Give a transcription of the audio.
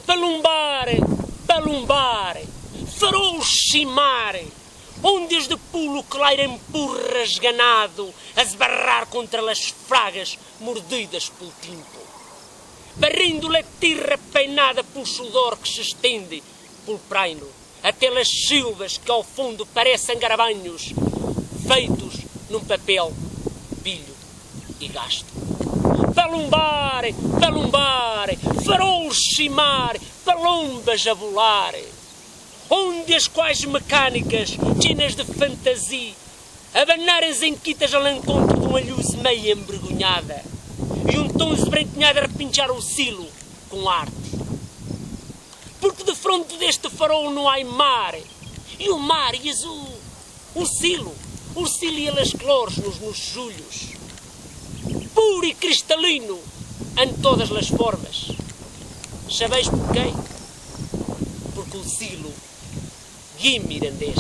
palumbare, palumbare, farol chimare, ondas de pulo que lá empurra esganado a esbarrar contra as fragas mordidas pelo tempo. Barrindo-lhe a terra peinada pelo sudor que se estende pelo praino, até as silvas que ao fundo parecem garabanhos, feitos num papel, bilho e gasto. Palumbare, palumbare, farol chimare, palombas a volar, onde as quais mecânicas, chinas de fantasia, abanarem-se em quitas ao encontro de uma luz meia embrulhada e um tom esbranquinhado a repinchar o silo com arte. Porque de fronte deste farol não há mar, e o mar e azul, o silo e as cores nos julhos, puro e cristalino em todas as formas. Sabeis porquê? Porque o silo guia mirandês.